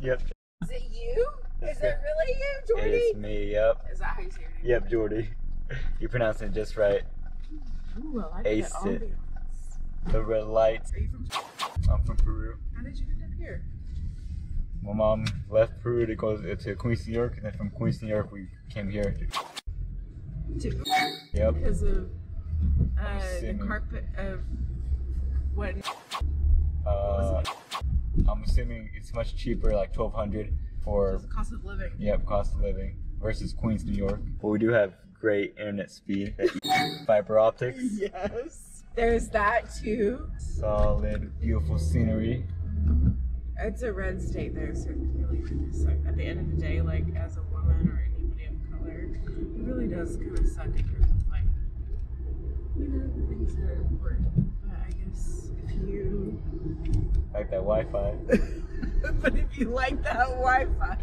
Yep. Is it you? Is it really you, Jordy? It's me, yep. Is that how you say your name? Yep, Jordy. You pronounced it just right. Ooh, I like Ace the it. ambiance. The red lights. Are you from? I'm from Peru. How did you end up here? My mom left Peru to go to Queens, New York, and then from Queens, New York, we came here. Yep. Because of the assuming. carpet of what? I'm assuming it's much cheaper, like $1,200 for The cost of living. Yep, cost of living versus Queens, New York. But we do have great internet speed, fiber optics. Yes. There's that too. Solid, beautiful scenery. It's a red state though, so it really is like at the end of the day, like as a woman or anybody of color, it really does kind of suck if you're like, you know, the things that are important. But I guess if you Like that Wi-Fi. but if you like that Wi-Fi.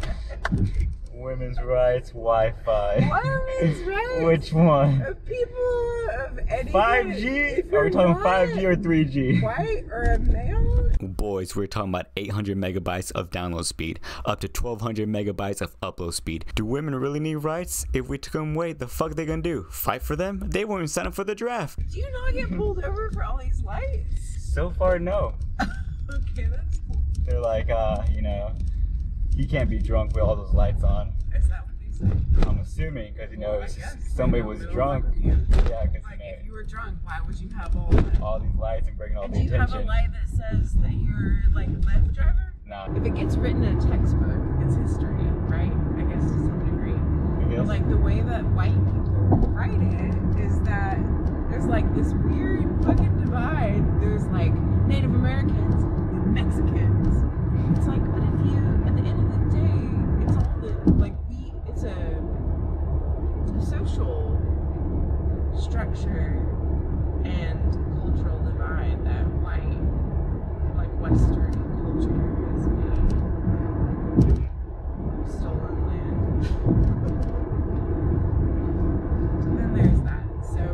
Women's rights, Wi-Fi. Women's rights. Which one? People of any 5G? Are we talking 5G or 3G? White or a male? Boys, we're talking about 800 megabytes of download speed, up to 1200 megabytes of upload speed. Do women really need rights? If we took them away, the fuck they gonna do? Fight for them? They won't even sign up for the draft. Do you not get pulled over for all these lights? So far, no. Okay, that's cool. They're like, you know, you can't be drunk with all those lights on. Is that what they say? I'm assuming, because, you know, I it's guess. somebody was drunk. Yeah, because, Like, you if know, you were drunk, why would you have all that? all these lights and bringing all And the do you have a attention. light that says that you're, like, a Lyft driver? Nah. If it gets written in a textbook, it's history, right? I guess to some degree. But, like, the way that white people write it is that there's, like, this weird fucking divide. There's, like, Native Americans and Mexicans. It's like, but if you, at the end of the day, it's all the, like, it's a social structure and cultural divide that white, like, Western culture has made. Stolen land. And then there's that. So, I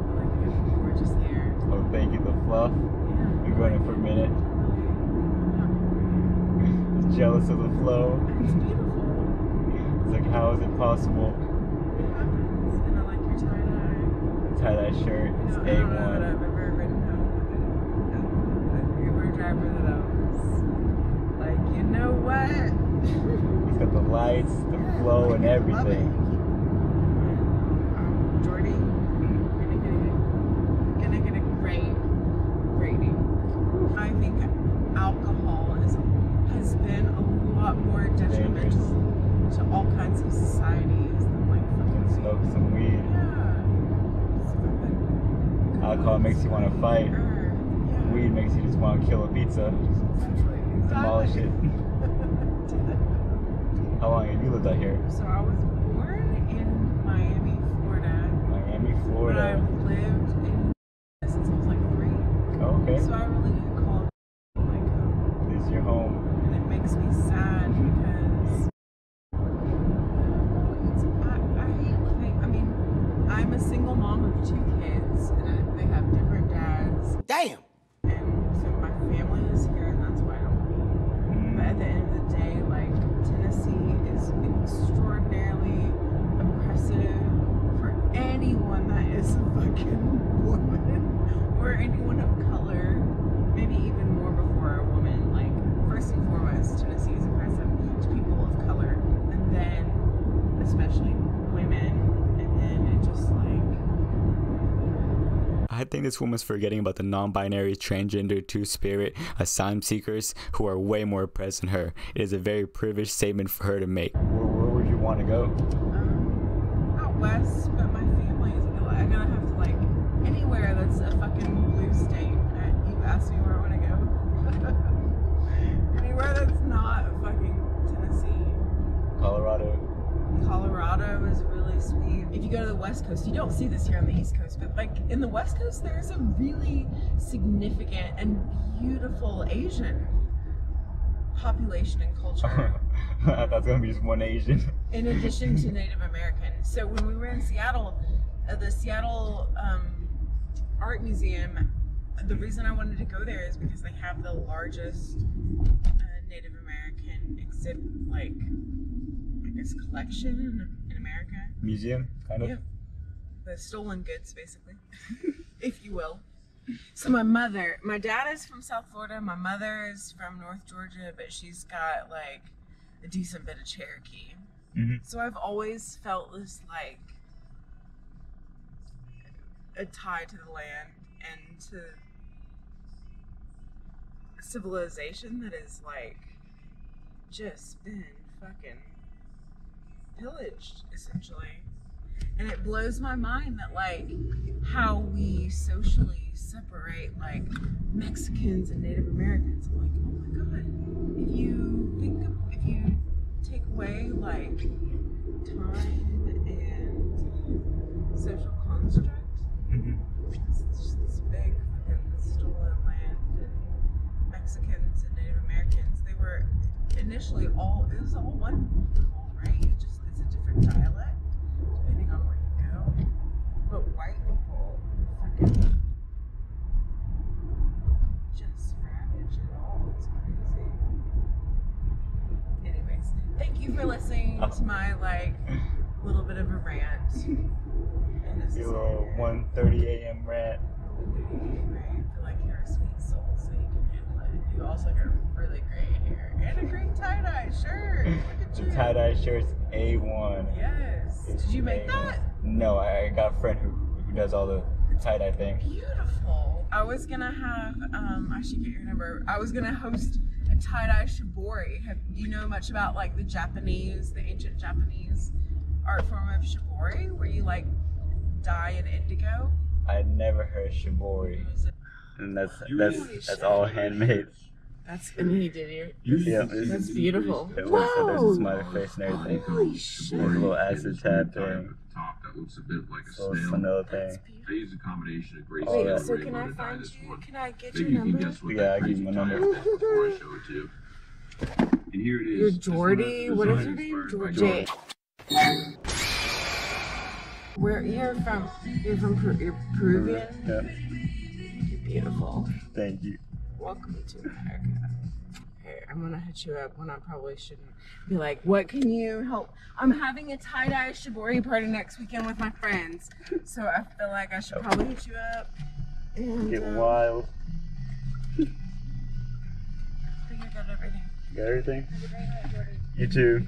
feel like you have gorgeous hair. Oh, thank you, the fluff. Yeah. We're going in for a minute. I'm Jealous of the flow. It's beautiful. It's like, how is it possible? It happens. And I like your tie-dye. Tie-dye shirt. It's I don't know that A1. I've ever ridden home with an Uber driver that I was like, you know what? It's got the lights, the flow, and everything. Jordy, gonna get a great rating. I think alcohol has been a lot more detrimental to all kinds of societies than like And fucking smoke some weed. Yeah. Alcohol makes you want to fight. Yeah. Weed makes you just want to kill a pizza. Exactly. Demolish it. How long have you lived out here? So I was born in Miami, Florida. Miami, But Florida. I've lived in since I was like 3. Oh, okay. So I really do call it like home. This is your home. And it makes me sad because I hate living. I mean, I'm a single mom of 2 kids, and they have different dads. Damn! And so my family is here, and that's why I don't leave. But at the end of the day, like, Tennessee is extraordinarily oppressive for anyone that is a fucking woman or anyone of color, maybe even more before a woman. Like, first and foremost, Tennessee is oppressive to people of color, and then especially women, and then it just like, I think this woman's forgetting about the non-binary, transgender, two-spirit, asylum seekers who are way more oppressed than her. It is a very privileged statement for her to make. Where would you want to go? out west, but my family is I'm gonna have to like anywhere that's a fucking blue state. You asked me where I want to go. Anywhere that's not fucking Tennessee. Colorado. Colorado is really sweet. If you go to the West Coast, you don't see this here on the East Coast, but like in the West Coast, there's a really significant and beautiful Asian population and culture. That's gonna be just one Asian. In addition to Native American. So when we were in Seattle, the Seattle Art Museum, the reason I wanted to go there is because they have the largest Native American exhibit, like, I guess, collection in America. Museum, kind of. Yeah. The stolen goods, basically, if you will. So my dad is from South Florida. My mother is from North Georgia, but she's got like a decent bit of Cherokee. So I've always felt this like a tie to the land and to civilization that is like just been fucking pillaged, essentially. And it blows my mind that like how we socially separate like Mexicans and Native Americans. I'm like, oh my god, if you take away like time and social construct, it's just this big fucking stolen land. And Mexicans and Native Americans, they were initially it was all one people, right? It's a different dialect depending on where you go. But white people fucking just ravage it all. It's crazy. Anyways, thank you for listening to my like little bit of a rant. And this Your little 1:30 a.m. rant. I feel like you're a sweet soul, so you can handle it. You also got really great hair and a great tie-dye shirt. Look at you. The tie-dye shirt's A1. Yes. It's Did you make A1. that? No, I got a friend who does all the tie-dye thing. Beautiful. I was gonna have, I should get your number. I was gonna host a tie-dye shibori. Do you know much about like the ancient Japanese art form of shibori, where you like dye in indigo? I never heard shibori, and that's all handmade. And he did you. Yeah, That's beautiful. There's a Whoa! smiley face and everything. Holy shit! There's a little acid tab thing. Top that looks a bit like a Little snail. vanilla thing. I use a combination of gray Wait, scale so and can I rainbow to dye find this you? one. Can I get Maybe your you can number? guess what Yeah, that I'll give crazy you my tie number. is before I show it to you. And here it is. You're This one Jordy? is What is designed your name? inspired by Jordy. Where you're from? You're Peruvian? Yeah. You're beautiful. Thank you. Welcome to America. Here, I'm gonna hit you up when I probably shouldn't. Be like, what can you help? I'm having a tie-dye shibori party next weekend with my friends, so I feel like I should probably hit you up. And, Get wild. I think I got everything. You got everything? Have a great night, Jordan. You too.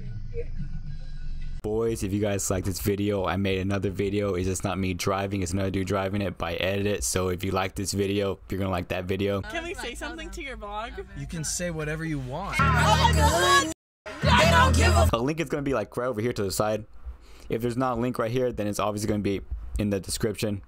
Boys, if you guys like this video, I made another video. It's just not me driving, it's another dude driving it, but I edit it. So if you like this video, you're gonna like that video. Can we say something to your vlog? You can say whatever you want. I don't give a A link is gonna be like right over here to the side. If there's not a link right here, then it's obviously gonna be in the description.